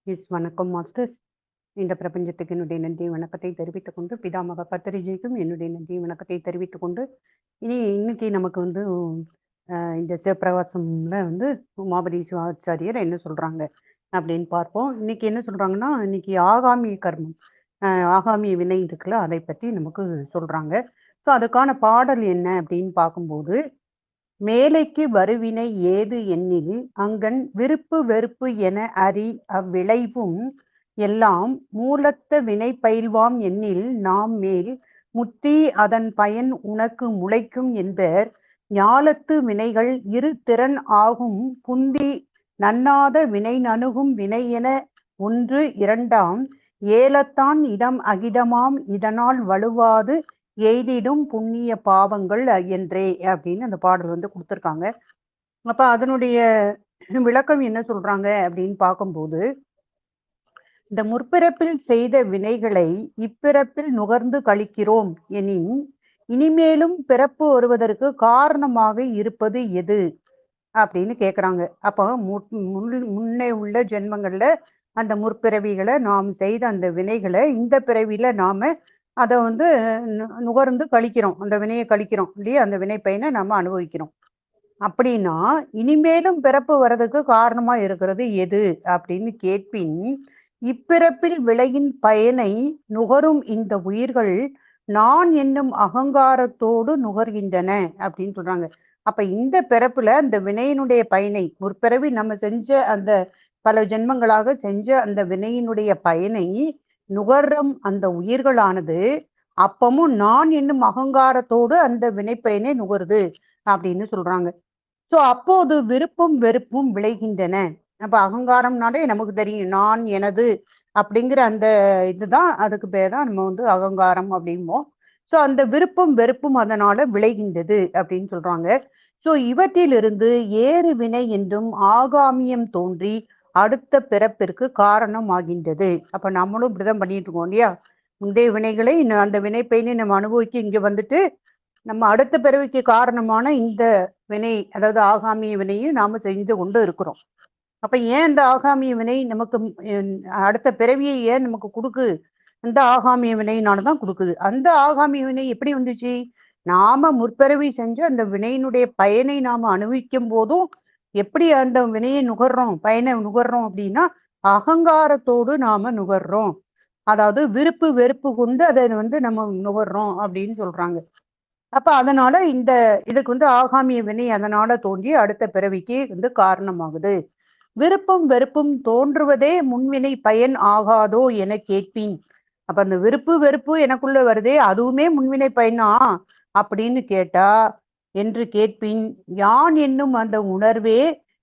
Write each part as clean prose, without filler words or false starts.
வணக்கம் மாஸ்டர்ஸ். இந்த பிரபஞ்சத்துக்கு என்னுடைய நன்றி வணக்கத்தை தெரிவித்துக் கொண்டு, பிதாமக பத்திரிஜிக்கும் என்னுடைய நன்றி வணக்கத்தை தெரிவித்துக் கொண்டு, இன்னைக்கு நமக்கு வந்து இந்த சிவப்பிரகாசம்ல வந்து உமாபதி சிவாச்சாரியர் என்ன சொல்றாங்க அப்படின்னு பார்ப்போம். இன்னைக்கு என்ன சொல்றாங்கன்னா, இன்னைக்கு ஆகாமிய கர்மம், ஆகாமிய வினை இருக்குல்ல, அதை பற்றி நமக்கு சொல்றாங்க. ஸோ அதுக்கான பாடல் என்ன அப்படின்னு பார்க்கும்போது, மேலைக்கு வருவினை ஏது எண்ணில் அங்கண் விருப்பு வெறுப்பு என அறி அவ்விளைவும் எல்லாம் மூலத்த வினை பயில்வாம் எண்ணில் நாம் மேல் முத்தி அதன் பயன் உனக்கு முளைக்கும் என்பர் ஞாலத்து வினைகள் இரு திறன் ஆகும் புந்தி நன்னாத வினை நணுகும் வினை என ஒன்று இரண்டாம் ஏலத்தான் இடம் அகிதமாம் இதனால் வலுவாது எய்திடும் புண்ணிய பாவங்கள் என்றே அப்படின்னு அந்த பாடல் வந்து கொடுத்துருக்காங்க. அப்ப அதனுடைய விளக்கம் என்ன சொல்றாங்க அப்படின்னு பார்க்கும்போது, இந்த முற்பிறப்பில் செய்த வினைகளை இப்பிறப்பில் நுகர்ந்து கழிக்கிறோம் எனின் இனிமேலும் பிறப்பு வருவதற்கு காரணமாக இருப்பது எது அப்படின்னு கேக்குறாங்க. அப்போ முன்னே உள்ள ஜென்மங்கள்ல அந்த முற்பிறவிகளை நாம் செய்த அந்த வினைகளை இந்த பிறவியில நாம அதை வந்து நுகர்ந்து கழிக்கிறோம், அந்த வினையை கழிக்கிறோம் இல்லையா, அந்த வினை பயனை நாம அனுபவிக்கிறோம். அப்படின்னா இனிமேலும் பிறப்பு வர்றதுக்கு காரணமா இருக்கிறது எது அப்படின்னு கேட்பின், இப்பிறப்பில் விளையின் பயனை நுகரும் இந்த உயிர்கள் நான் என்னும் அகங்காரத்தோடு நுகர்கின்றன அப்படின்னு சொல்றாங்க. அப்ப இந்த பிறப்புல அந்த வினையினுடைய பயனை, முற்பிறவி நம்ம செஞ்ச அந்த பல ஜென்மங்களாக செஞ்ச அந்த வினையினுடைய பயனை நுகர்றம் அந்த உயிர்களானது அப்பமும் நான் என்னும் அகங்காரத்தோடு அந்த வினைப்பயனை நுகருது அப்படின்னு சொல்றாங்க. சோ அப்போது விருப்பும் வெறுப்பும் விளைகின்றன. அப்ப அகங்காரம்னாலே நமக்கு தெரியும், நான் எனது அப்படிங்கிற அந்த இதுதான், அதுக்கு பேர் தான் நம்ம வந்து அகங்காரம் அப்படிம்போம். சோ அந்த விருப்பும் வெறுப்பும் அதனால விளைகின்றது அப்படின்னு சொல்றாங்க. சோ இவற்றிலிருந்து ஏறு வினை என்றும் ஆகாமியம் தோன்றி அடுத்த பிறப்பிற்கு காரணம் ஆகின்றது. அப்ப நம்மளும் இப்படிதான் பண்ணிட்டு இருக்கோம் இல்லையா, முந்தைய வினைகளை அந்த வினை பயனை நம்ம அனுபவிக்க இங்க வந்துட்டு நம்ம அடுத்த பிறவிக்கு காரணமான இந்த வினை, அதாவது ஆகாமிய வினையை நாம செஞ்சு கொண்டு இருக்கிறோம். அப்ப ஏன் இந்த ஆகாமிய வினை நமக்கு அடுத்த பிறவியை ஏன் நமக்கு கொடுக்குது? அந்த ஆகாமிய வினையினாலதான் கொடுக்குது. அந்த ஆகாமிய வினை எப்படி வந்துச்சு? நாம முற்பிறவி செஞ்சு அந்த வினையினுடைய பயனை நாம அனுபவிக்கும் போதும் எப்படி அந்த வினையை நுகர்றோம், பயனை நுகர்றோம் அப்படின்னா அகங்காரத்தோடு நாம நுகர்றோம். அதாவது விருப்பு வெறுப்பு கொண்டு அதை வந்து நம்ம நுகர்றோம் அப்படின்னு சொல்றாங்க. அப்ப அதனால இதுக்கு வந்து ஆகாமிய வினை அதனால தோன்றி அடுத்த பிறவிக்கு வந்து காரணமாகுது. விருப்பம் வெறுப்பும் தோன்றுவதே முன்வினை பயன் ஆகாதோ என கேட்பின். அப்ப அந்த விருப்பு வெறுப்பு எனக்குள்ள வருதே அதுவுமே முன்வினை பயனா அப்படின்னு கேட்டா என்று கேட்பின், யான் என்னும் அந்த உணர்வே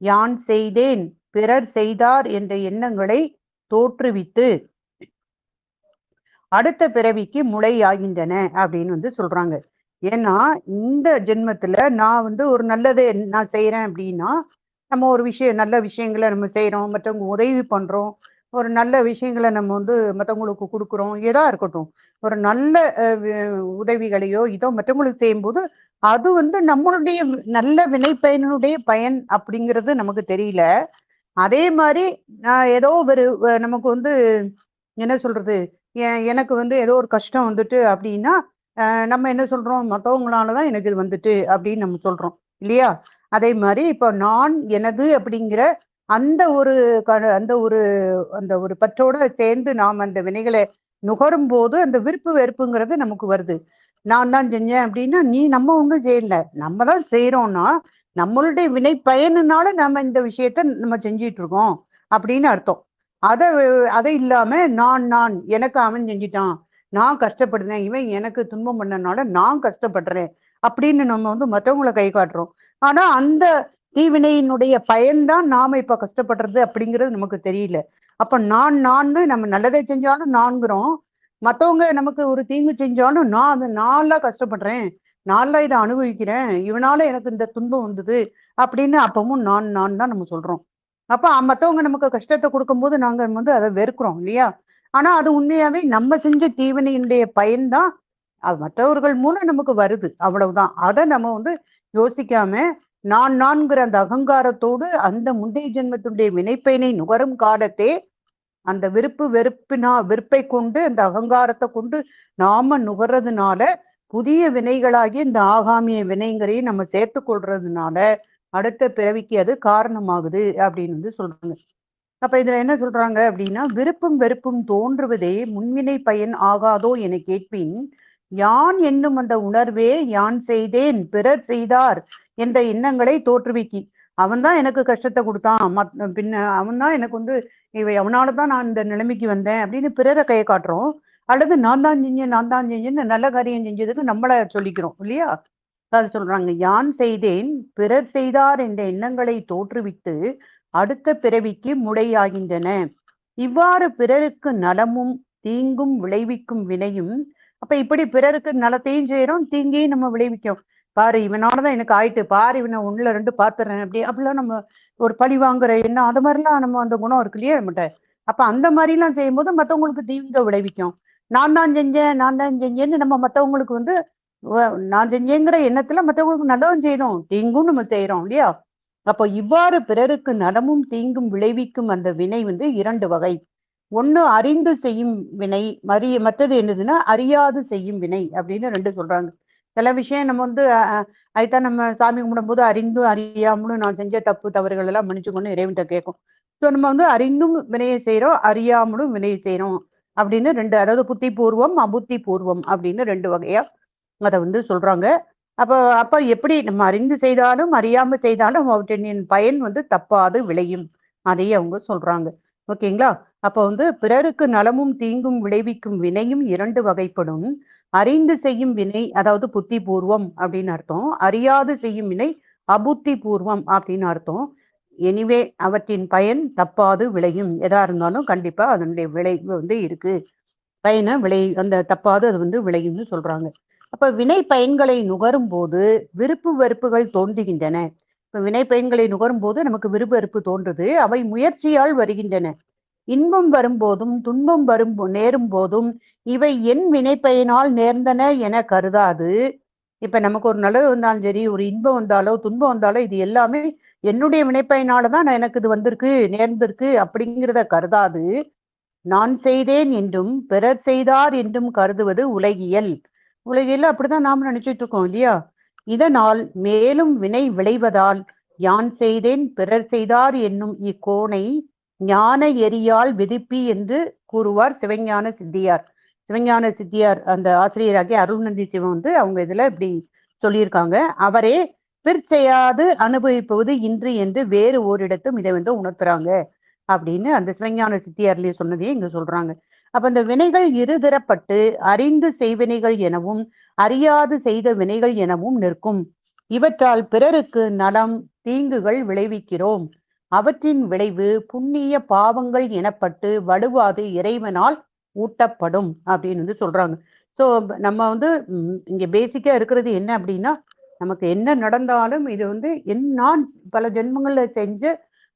யான் செய்தேன் பிறர் செய்தார் என்ற எண்ணங்களை தோற்றுவித்து அடுத்த பிறவிக்கு முளையாகின்றன அப்படின்னு வந்து சொல்றாங்க. ஏன்னா இந்த ஜென்மத்துல நான் வந்து ஒரு நல்லதை நான் செய்யறேன் அப்படின்னா, நம்ம ஒரு நல்ல விஷயங்களை நம்ம செய்யறோம், மற்றவங்க உதவி பண்றோம், ஒரு நல்ல விஷயங்களை நம்ம வந்து மற்றவங்களுக்கு கொடுக்குறோம், ஏதா இருக்கட்டும், ஒரு நல்ல உதவிகளையோ இதோ மற்றவங்களுக்கு செய்யும்போது அது வந்து நம்மளுடைய நல்ல வினைப்பயனுடைய பயன் அப்படிங்கிறது நமக்கு தெரியல. அதே மாதிரி ஏதோ ஒரு நமக்கு வந்து என்ன சொல்றது, எனக்கு வந்து ஏதோ ஒரு கஷ்டம் வந்துட்டு அப்படின்னா நம்ம என்ன சொல்றோம், மற்றவங்களாலதான் எனக்கு இது வந்துட்டு அப்படின்னு நம்ம சொல்றோம் இல்லையா. அதே மாதிரி இப்போ நான் எனது அப்படிங்கிற அந்த ஒரு அந்த ஒரு அந்த ஒரு பற்றோட சேர்ந்து நாம் அந்த வினைகளை நுகரும் போது அந்த விருப்பு வெறுப்புங்கிறது நமக்கு வருது. நான் தான் செஞ்சேன் அப்படின்னா நம்ம ஒன்றும் செய்யல, நம்ம தான் செய்யறோம்னா நம்மளுடைய வினை பயனுனால நம்ம இந்த விஷயத்த நம்ம செஞ்சிட்டு இருக்கோம் அப்படின்னு அர்த்தம். அதை அதை இல்லாம நான் எனக்கு அவன் செஞ்சிட்டான், நான் கஷ்டப்படுறேன், இவன் எனக்கு துன்பம் பண்ணனால நான் கஷ்டப்படுறேன் அப்படின்னு நம்ம வந்து மற்றவங்களை கை காட்டுறோம். ஆனா அந்த தீவினையினுடைய பயன்தான் நாம இப்ப கஷ்டப்படுறது அப்படிங்கிறது நமக்கு தெரியல. அப்ப நான் நம்ம நல்லதை செஞ்சாலும் நான்கிறோம், மத்தவங்க நமக்கு ஒரு தீங்கு செஞ்சாலும் நான்லாம் கஷ்டப்படுறேன், நான்லாம் இதை அனுபவிக்கிறேன், இவனால எனக்கு இந்த துன்பம் வந்தது அப்படின்னு அப்பவும் நான் தான் நம்ம சொல்றோம். அப்ப மத்தவங்க நமக்கு கஷ்டத்தை கொடுக்கும்போது நாங்க வந்து அதை வெறுக்கிறோம் இல்லையா. ஆனா அது உண்மையாவே நம்ம செஞ்ச தீவினையினுடைய பயன்தான் அது மற்றவர்கள் மூலம் நமக்கு வருது, அவ்வளவுதான். அதை நம்ம வந்து யோசிக்காம நான்கிற அந்த அகங்காரத்தோடு அந்த முந்தைய ஜென்மத்தினுடைய வினைப்பயனை நுகரும் காலத்தே அந்த வெறுப்பை கொண்டு அந்த அகங்காரத்தை கொண்டு நாம நுகர்றதுனால புதிய வினைகளாகி இந்த ஆகாமிய வினைங்களையும் நம்ம சேர்த்து கொள்றதுனால அடுத்த பிறவிக்கு அது காரணமாகுது அப்படின்னு சொல்றாங்க. அப்ப இதுல என்ன சொல்றாங்க அப்படின்னா, விருப்பும் வெறுப்பும் தோன்றுவதே முன்வினை பயன் ஆகாதோ என கேட்பின், யான் என்னும் அந்த உணர்வே யான் செய்தேன் பிறர் செய்தார் என்ற எண்ணங்களை தோற்றுவிக்கி. அவன் தான் எனக்கு கஷ்டத்தை கொடுத்தான், பின்ன அவன் தான் எனக்கு அவனாலதான் நான் இந்த நிலைமைக்கு வந்தேன் அப்படின்னு பிறரை கையை காட்டுறோம். அல்லது நான் தான் செஞ்சேன்னு நல்ல காரியம் செஞ்சதுக்கு நம்மள சொல்லிக்கிறோம் இல்லையா? அது சொல்றாங்க, யான் செய்தேன் பிறர் செய்தார் என்ற எண்ணங்களை தோற்றுவித்து அடுத்த பிறவிக்கு முடையாகின்றன. இவ்வாறு பிறருக்கு நலமும் தீங்கும் விளைவிக்கும் வினையும், அப்ப இப்படி பிறருக்கு நலத்தையும் செய்யறோம், தீங்கையும் நம்ம விளைவிக்கும். பாரு இவனாலதான் எனக்கு ஆயிட்டு, பாரு இவனை ஒண்ணுல ரெண்டு பாத்துறேன், அப்படிலாம் நம்ம ஒரு பழி வாங்குற எண்ணம், அது மாதிரிலாம் நம்ம அந்த குணம் இருக்கு இல்லையா நம்மகிட்ட. அப்ப அந்த மாதிரி எல்லாம் செய்யும் போது மத்தவங்களுக்கு தீங்க விளைவிக்கும். நான் தான் செஞ்சேன்னு நம்ம மத்தவங்களுக்கு நான் செஞ்சேங்கிற எண்ணத்துல மத்தவங்களுக்கு நல்லதும் செய்யணும், தீங்கும் நம்ம செய்யறோம் இல்லையா? அப்போ இவ்வாறு பிறருக்கு நலமும் தீங்கும் விளைவிக்கும் அந்த வினை இரண்டு வகை. ஒண்ணு அறிந்து செய்யும் வினை, மற்றது என்னதுன்னா அறியாது செய்யும் வினை அப்படின்னு ரெண்டு சொல்றாங்க. சில விஷயம் நம்ம அதுதான் நம்ம சாமி கும்பிடும் போது அறிந்தும் அறியாமலும் நான் செஞ்ச தப்பு தவறுகள் எல்லாம் மன்னிச்சுக்கொண்டு இறைவன்கிட்ட கேட்கும். ஸோ நம்ம அறிந்தும் வினையை செய்யறோம், அறியாமலும் வினையை செய்யறோம் அப்படின்னு ரெண்டு, அதாவது புத்தி பூர்வம் அபுத்தி பூர்வம் அப்படின்னு ரெண்டு வகையா அதை சொல்றாங்க. அப்ப எப்படி நம்ம அறிந்து செய்தாலும் அறியாம செய்தாலும் அவற்றின் பயன் தப்பாது விளையும், அதையே அவங்க சொல்றாங்க. ஓகேங்களா? அப்ப பிறருக்கு நலமும் தீங்கும் விளைவிக்கும் வினையும் இரண்டு வகைப்படும். அறிந்து செய்யும் வினை அதாவது புத்தி பூர்வம் அப்படின்னு அர்த்தம், அறியாது செய்யும் வினை அபுத்தி பூர்வம் அப்படின்னு அர்த்தம். எனிவே அவற்றின் பயன் தப்பாது விளையும். எதா இருந்தாலும் கண்டிப்பா அதனுடைய விளைவு இருக்கு, பயனை அந்த தப்பாது அது விளையும்னு சொல்றாங்க. அப்ப வினை பயன்களை நுகரும் போது விருப்பு வெறுப்புகள் தோன்றுகின்றன. இப்ப வினை பயன்களை நுகரும் போது நமக்கு விருப்பு வெறுப்பு தோன்றுது, அவை முயற்சியால் வருகின்றன. இன்பம் வரும்போதும் துன்பம் நேரும் போதும் இவை என் வினை பயனால் நேர்ந்தன என கருதாது. இப்ப நமக்கு ஒரு நல்லது வந்தாலும் சரி, ஒரு இன்பம் வந்தாலோ துன்பம் வந்தாலோ இது எல்லாமே என்னுடைய வினைப்பயனாலதான் எனக்கு இது வந்திருக்கு நேர்ந்திருக்கு அப்படிங்கிறத கருதாது நான் செய்தேன் என்றும் பிறர் செய்தார் என்றும் கருதுவது உலகியல். உலகியல் அப்படிதான் நாம நினைச்சிட்டு இருக்கோம் இல்லையா? இதனால் மேலும் வினை விளைவதால் யான் செய்தேன் பிறர் செய்தார் என்னும் இக்கோணை ஞான எரியால் விதிப்பி என்று கூறுவார் சிவஞான சித்தியார். சிவஞான சித்தியார் அந்த ஆசிரியராகிய அருள்நந்தி சிவம் அவங்க இதுல இப்படி சொல்லியிருக்காங்க. அவரே பிற்செய்யாது அனுபவிப்பது இன்று என்று வேறு ஓரிடத்தும் இதை உணர்த்துறாங்க அப்படின்னு அந்த சிவஞான சித்தியார்லயே சொன்னதையே இங்க சொல்றாங்க. அப்ப இந்த வினைகள் இருதரப்பட்டு அறிந்து செய்வினைகள் எனவும் அறியாது செய்த வினைகள் எனவும் நிற்கும். இவற்றால் பிறருக்கு நலம் தீங்குகள் விளைவிக்கிறோம். அவற்றின் விளைவு புண்ணிய பாவங்கள் எனப்பட்டு வலுவாது இறைவனால் ஊட்டப்படும் அப்படின்னு சொல்றாங்க. ஸோ நம்ம இங்க பேசிக்கா இருக்கிறது என்ன அப்படின்னா, நமக்கு என்ன நடந்தாலும் இது நான் பல ஜென்மங்கள்ல செஞ்ச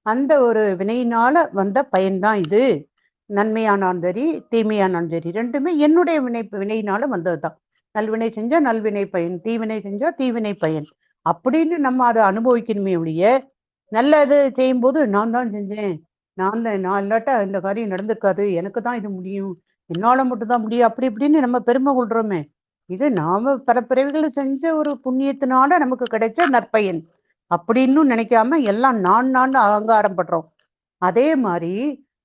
அந்த ஒரு வினையினால வந்த பயன்தான் இது. நன்மையானாலும் சரி தீமையானாலும் சரி ரெண்டுமே என்னுடைய வினையினால வந்ததுதான். நல்வினை செஞ்சா நல்வினை பயன், தீவினை செஞ்சா தீவினை பயன் அப்படின்னு நம்ம அதை அனுபவிக்கணுமே ஒழிய, நல்லது செய்யும் போது நான் தான் செஞ்சேன், நான் இல்லாட்டா இந்த காரியம் நடந்துக்காது, எனக்கு தான் இது முடியும், என்னால மட்டும் தான் முடியும் அப்படி இப்படின்னு நம்ம பெருமை கொள்றோமே. இது நாம பல பிறவிகளை செஞ்ச ஒரு புண்ணியத்தினால நமக்கு கிடைச்ச நற்பயன் அப்படின்னு நினைக்காம எல்லாம் நான் அகங்காரம் படுறோம். அதே மாதிரி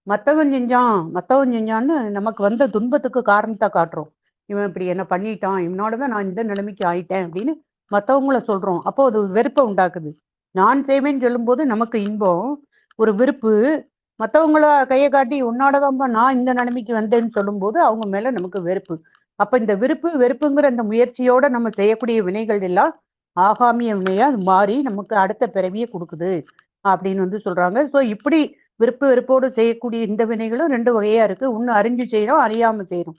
மத்தவன் செஞ்சான்னு நமக்கு வந்த துன்பத்துக்கு காரணத்தை காட்டுறோம். இவன் இப்படி என்ன பண்ணிட்டான், இவனாலதான் நான் இந்த நிலைமைக்கு ஆயிட்டேன் அப்படின்னு மத்தவங்கள சொல்றோம். அப்போ அது வெறுப்பை உண்டாக்குது. நான் செய்வேன்னு சொல்லும் போது நமக்கு இன்பம், ஒரு விருப்பு. மத்தவங்கள கையை காட்டி உன்னாலதான்பா நான் இந்த நிலைமைக்கு வந்தேன்னு சொல்லும் போது அவங்க மேல நமக்கு வெறுப்பு. அப்ப இந்த வெறுப்புங்கிற அந்த முயற்சியோட நம்ம செய்யக்கூடிய வினைகள் எல்லாம் ஆகாமிய வினையா மாறி நமக்கு அடுத்த பிறவியை கொடுக்குது அப்படின்னு சொல்றாங்க. சோ இப்படி வெறுப்போடு செய்யக்கூடிய இந்த வினைகளும் ரெண்டு வகையா இருக்கு. ஒண்ணு அறிஞ்சு செய்யறோம், அறியாம செய்யறோம்.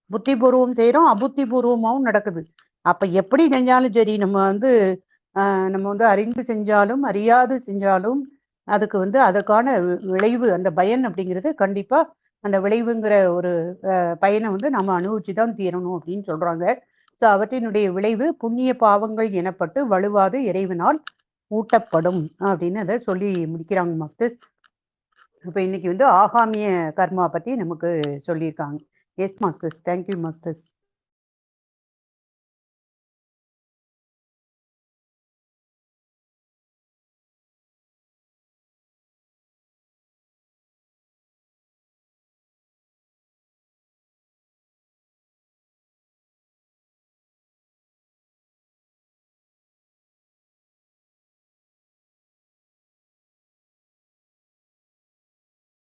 புத்தி பூர்வம் செய்யறோம், அபுத்தி பூர்வமாவும் நடக்குது. அப்ப எப்படி செஞ்சாலும் சரி, நம்ம அறிந்து செஞ்சாலும் அறியாது செஞ்சாலும் அதுக்கு அதுக்கான விளைவு, அந்த பயன் அப்படிங்கிறது கண்டிப்பா அந்த விளைவுங்கிற ஒரு பயனை நம்ம அனுபவிச்சுதான் தீரணும் அப்படின்னு சொல்றாங்க. சோ அவற்றினுடைய விளைவு புண்ணிய பாவங்கள் எனப்பட்டு வலுவாது இறைவனால் ஊட்டப்படும் அப்படின்னு அதை சொல்லி முடிக்கிறாங்க மாஸ்டர்ஸ். இப்போ இன்னைக்கு வந்து ஆகாமிய கர்மா பத்தி நமக்கு சொல்லியிருக்காங்க. S masters. Thank you masters.